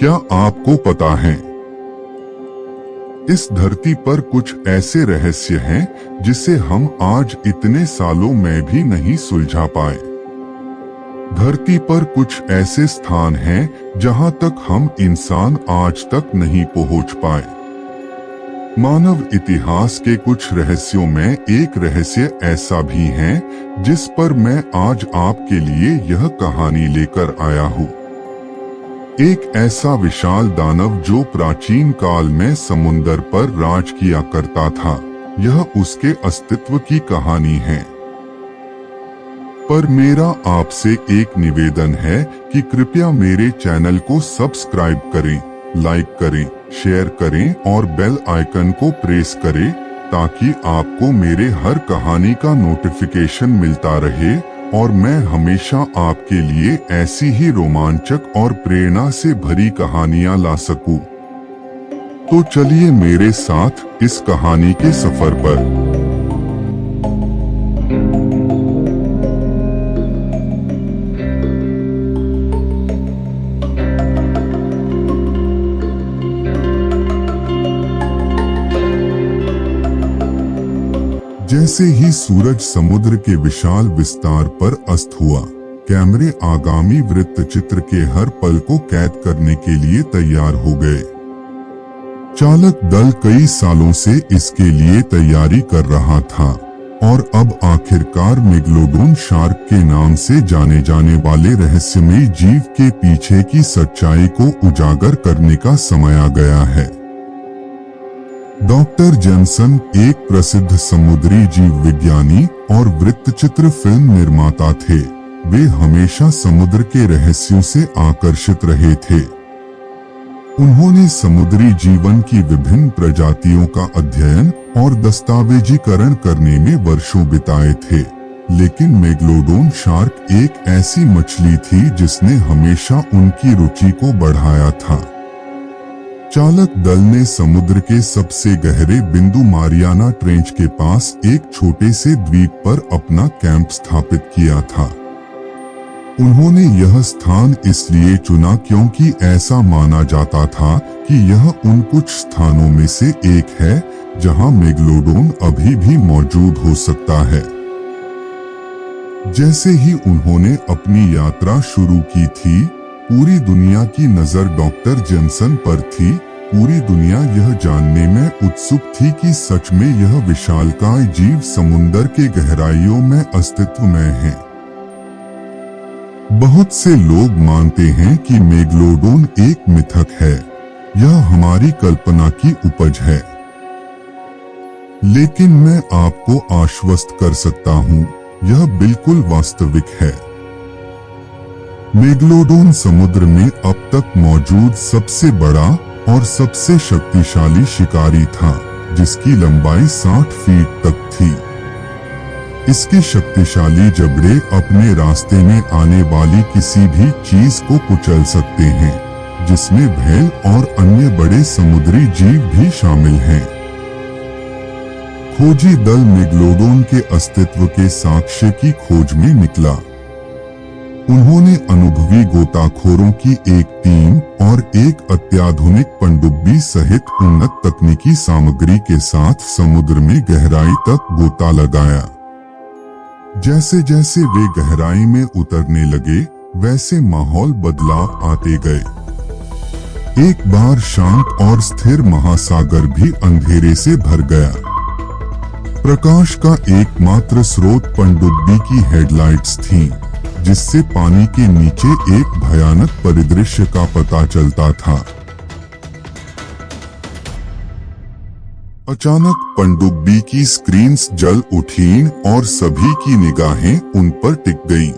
क्या आपको पता है, इस धरती पर कुछ ऐसे रहस्य हैं जिसे हम आज इतने सालों में भी नहीं सुलझा पाए। धरती पर कुछ ऐसे स्थान हैं जहां तक हम इंसान आज तक नहीं पहुंच पाए। मानव इतिहास के कुछ रहस्यों में एक रहस्य ऐसा भी है जिस पर मैं आज आपके लिए यह कहानी लेकर आया हूँ। एक ऐसा विशाल दानव जो प्राचीन काल में समुंदर पर राज किया करता था, यह उसके अस्तित्व की कहानी है। पर मेरा आपसे एक निवेदन है कि कृपया मेरे चैनल को सब्सक्राइब करें, लाइक करें, शेयर करें और बेल आइकन को प्रेस करें ताकि आपको मेरे हर कहानी का नोटिफिकेशन मिलता रहे और मैं हमेशा आपके लिए ऐसी ही रोमांचक और प्रेरणा से भरी कहानियां ला सकूं। तो चलिए मेरे साथ इस कहानी के सफर पर। जैसे ही सूरज समुद्र के विशाल विस्तार पर अस्त हुआ, कैमरे आगामी वृत्तचित्र के हर पल को कैद करने के लिए तैयार हो गए। चालक दल कई सालों से इसके लिए तैयारी कर रहा था और अब आखिरकार मेगलोडोन शार्क के नाम से जाने जाने वाले रहस्यमयी जीव के पीछे की सच्चाई को उजागर करने का समय आ गया है। डॉक्टर जेमसन एक प्रसिद्ध समुद्री जीव विज्ञानी और वृत्तचित्र फिल्म निर्माता थे। वे हमेशा समुद्र के रहस्यों से आकर्षित रहे थे। उन्होंने समुद्री जीवन की विभिन्न प्रजातियों का अध्ययन और दस्तावेजीकरण करने में वर्षों बिताए थे। लेकिन मेगलोडोन शार्क एक ऐसी मछली थी जिसने हमेशा उनकी रुचि को बढ़ाया था। चालक दल ने समुद्र के सबसे गहरे बिंदु मारियाना ट्रेंच के पास एक छोटे से द्वीप पर अपना कैंप स्थापित किया था। उन्होंने यह स्थान इसलिए चुना क्योंकि ऐसा माना जाता था कि यह उन कुछ स्थानों में से एक है जहां मेगलोडोन अभी भी मौजूद हो सकता है। जैसे ही उन्होंने अपनी यात्रा शुरू की थी, पूरी दुनिया की नजर डॉक्टर जेमसन पर थी। पूरी दुनिया यह जानने में उत्सुक थी कि सच में यह विशालकाय जीव समुंदर के गहराइयों में अस्तित्व में है। बहुत से लोग मानते हैं कि मेगलोडोन एक मिथक है, यह हमारी कल्पना की उपज है। लेकिन मैं आपको आश्वस्त कर सकता हूँ, यह बिल्कुल वास्तविक है। मेगलोडोन समुद्र में अब तक मौजूद सबसे बड़ा और सबसे शक्तिशाली शिकारी था, जिसकी लंबाई 60 फीट तक थी। इसके शक्तिशाली जबड़े अपने रास्ते में आने वाली किसी भी चीज को कुचल सकते हैं, जिसमें व्हेल और अन्य बड़े समुद्री जीव भी शामिल हैं। खोजी दल मेगलोडोन के अस्तित्व के साक्ष्य की खोज में निकला। उन्होंने अनुभवी गोताखोरों की एक टीम और एक अत्याधुनिक पनडुब्बी सहित उन्नत तकनीकी सामग्री के साथ समुद्र में गहराई तक गोता लगाया। जैसे जैसे वे गहराई में उतरने लगे, वैसे माहौल बदलाव आते गए। एक बार शांत और स्थिर महासागर भी अंधेरे से भर गया। प्रकाश का एकमात्र स्रोत पनडुब्बी की हेडलाइट्स थीं, जिससे पानी के नीचे एक भयानक परिदृश्य का पता चलता था। अचानक पनडुब्बी की स्क्रीन्स जल उठीं और सभी की निगाहें उन पर टिक गईं।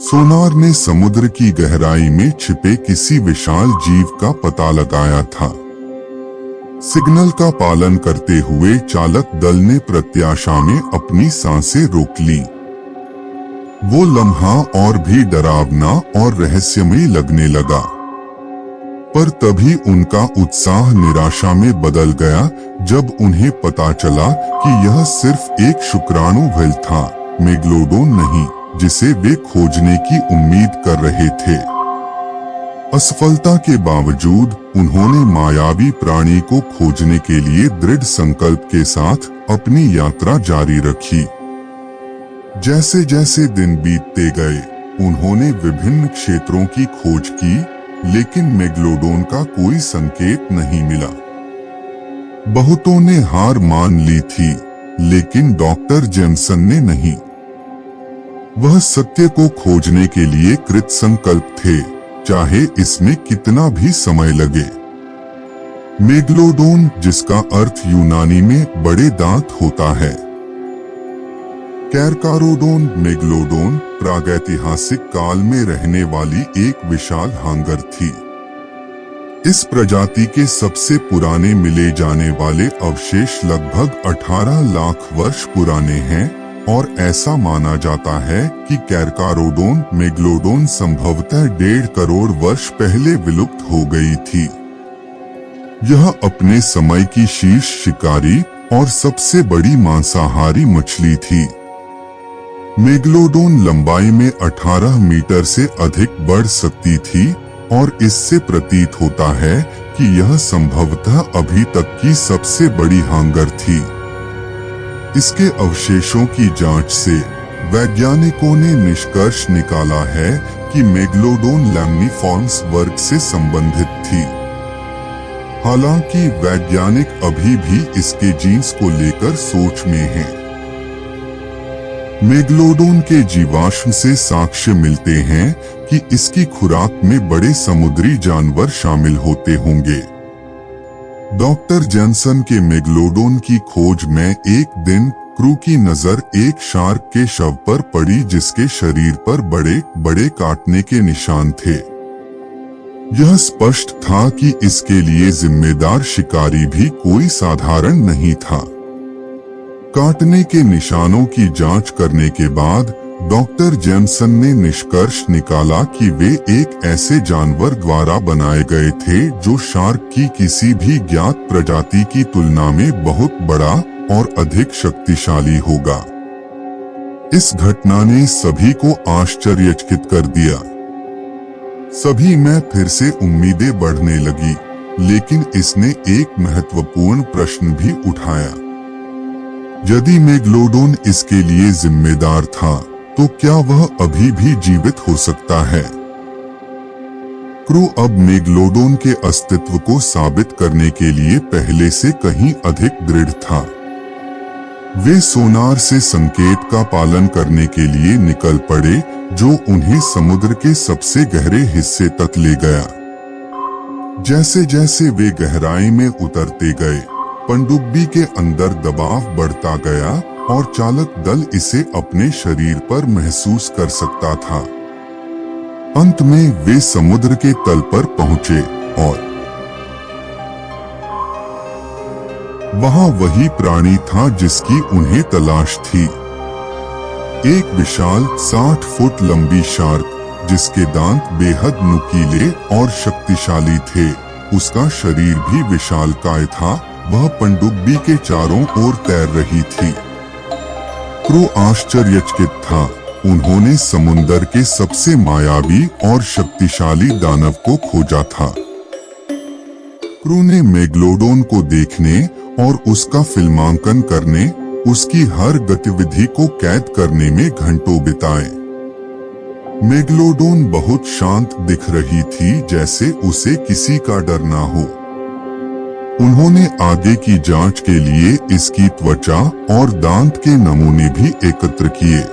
सोनार ने समुद्र की गहराई में छिपे किसी विशाल जीव का पता लगाया था। सिग्नल का पालन करते हुए चालक दल ने प्रत्याशा में अपनी सांसें रोक लीं। वो लम्हा और भी डरावना और रहस्यमयी लगने लगा। पर तभी उनका उत्साह निराशा में बदल गया जब उन्हें पता चला कि यह सिर्फ एक शुक्राणु व्हेल था, मेगलोडोन नहीं। जिसे वे खोजने की उम्मीद कर रहे थे। असफलता के बावजूद उन्होंने मायावी प्राणी को खोजने के लिए दृढ़ संकल्प के साथ अपनी यात्रा जारी रखी। जैसे जैसे दिन बीतते गए, उन्होंने विभिन्न क्षेत्रों की खोज की, लेकिन मेगलोडोन का कोई संकेत नहीं मिला। बहुतों ने हार मान ली थी, लेकिन डॉक्टर जेमसन ने नहीं। वह सत्य को खोजने के लिए कृत संकल्प थे, चाहे इसमें कितना भी समय लगे। मेगलोडोन, जिसका अर्थ यूनानी में बड़े दांत होता है। कैरकारोडोन मेगलोडोन प्रागैतिहासिक काल में रहने वाली एक विशाल हांगर थी। इस प्रजाति के सबसे पुराने मिले जाने वाले अवशेष लगभग 18 लाख वर्ष पुराने हैं और ऐसा माना जाता है कि कैरकारोडोन मेगलोडोन संभवतः 1.5 करोड़ वर्ष पहले विलुप्त हो गई थी। यह अपने समय की शीर्ष शिकारी और सबसे बड़ी मांसाहारी मछली थी। मेगलोडोन लंबाई में 18 मीटर से अधिक बढ़ सकती थी और इससे प्रतीत होता है कि यह संभवतः अभी तक की सबसे बड़ी हांगर थी। इसके अवशेषों की जांच से वैज्ञानिकों ने निष्कर्ष निकाला है कि मेगलोडोन लैम्निफॉर्म्स वर्ग से संबंधित थी। हालांकि वैज्ञानिक अभी भी इसके जीन्स को लेकर सोच में हैं। मेगलोडोन के जीवाश्म से साक्ष्य मिलते हैं कि इसकी खुराक में बड़े समुद्री जानवर शामिल होते होंगे। डॉक्टर जेमसन के मेगलोडोन की खोज में एक दिन क्रू की नजर एक शार्क के शव पर पड़ी, जिसके शरीर पर बड़े बड़े काटने के निशान थे। यह स्पष्ट था कि इसके लिए जिम्मेदार शिकारी भी कोई साधारण नहीं था। काटने के निशानों की जांच करने के बाद डॉक्टर जेमसन ने निष्कर्ष निकाला कि वे एक ऐसे जानवर द्वारा बनाए गए थे जो शार्क की किसी भी ज्ञात प्रजाति की तुलना में बहुत बड़ा और अधिक शक्तिशाली होगा। इस घटना ने सभी को आश्चर्यचकित कर दिया। सभी में फिर से उम्मीदें बढ़ने लगी, लेकिन इसने एक महत्वपूर्ण प्रश्न भी उठाया। यदि मेगलोडोन इसके लिए जिम्मेदार था, तो क्या वह अभी भी जीवित हो सकता है? क्रू अब मेगलोडोन के अस्तित्व को साबित करने के लिए पहले से कहीं अधिक दृढ़ था। वे सोनार से संकेत का पालन करने के लिए निकल पड़े, जो उन्हें समुद्र के सबसे गहरे हिस्से तक ले गया। जैसे जैसे वे गहराई में उतरते गए, पनडुब्बी के अंदर दबाव बढ़ता गया और चालक दल इसे अपने शरीर पर महसूस कर सकता था। अंत में वे समुद्र के तल पर पहुंचे और वहां वही प्राणी था जिसकी उन्हें तलाश थी। एक विशाल 60 फुट लंबी शार्क, जिसके दांत बेहद नुकीले और शक्तिशाली थे। उसका शरीर भी विशालकाय था। वह पनडुब्बी के चारों ओर तैर रही थी। क्रू आश्चर्यचकित था। उन्होंने समुंदर के सबसे मायावी और शक्तिशाली दानव को खोजा था। क्रू ने मेगलोडोन को देखने और उसका फिल्मांकन करने, उसकी हर गतिविधि को कैद करने में घंटों बिताए। मेगलोडोन बहुत शांत दिख रही थी, जैसे उसे किसी का डर ना हो। उन्होंने आगे की जांच के लिए इसकी त्वचा और दांत के नमूने भी एकत्र किए।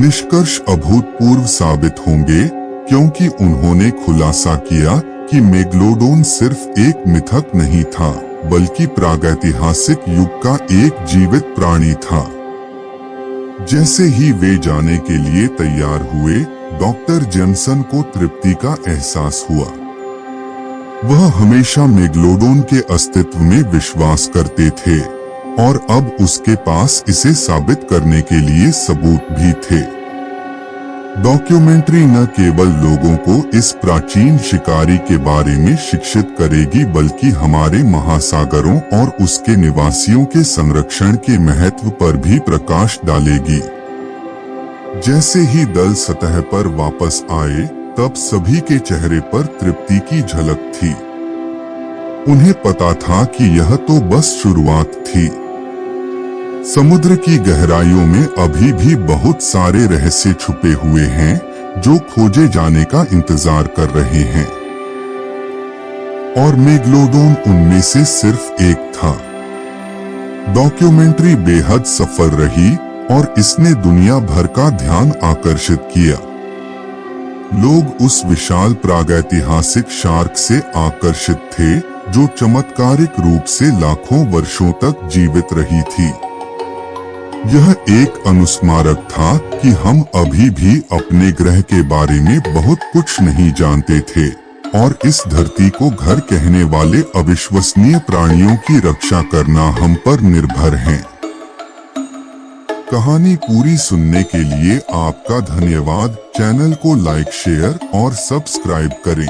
निष्कर्ष अभूतपूर्व साबित होंगे, क्योंकि उन्होंने खुलासा किया कि मेगलोडोन सिर्फ एक मिथक नहीं था, बल्कि प्रागैतिहासिक युग का एक जीवित प्राणी था। जैसे ही वे जाने के लिए तैयार हुए, डॉक्टर जेमसन को तृप्ति का एहसास हुआ। वह हमेशा मेगलोडोन के अस्तित्व में विश्वास करते थे और अब उसके पास इसे साबित करने के लिए सबूत भी थे। डॉक्यूमेंट्री न केवल लोगों को इस प्राचीन शिकारी के बारे में शिक्षित करेगी, बल्कि हमारे महासागरों और उसके निवासियों के संरक्षण के महत्व पर भी प्रकाश डालेगी। जैसे ही दल सतह पर वापस आए तब सभी के चेहरे पर तृप्ति की झलक थी। उन्हें पता था कि यह तो बस शुरुआत थी। समुद्र की गहराइयों में अभी भी बहुत सारे रहस्य छुपे हुए हैं जो खोजे जाने का इंतजार कर रहे हैं, और मेगलोडोन उनमें से सिर्फ एक था। डॉक्यूमेंट्री बेहद सफल रही और इसने दुनिया भर का ध्यान आकर्षित किया। लोग उस विशाल प्रागैतिहासिक शार्क से आकर्षित थे जो चमत्कारिक रूप से लाखों वर्षों तक जीवित रही थी। यह एक अनुस्मारक था कि हम अभी भी अपने ग्रह के बारे में बहुत कुछ नहीं जानते थे और इस धरती को घर कहने वाले अविश्वसनीय प्राणियों की रक्षा करना हम पर निर्भर है। कहानी पूरी सुनने के लिए आपका धन्यवाद। चैनल को लाइक, शेयर और सब्सक्राइब करें।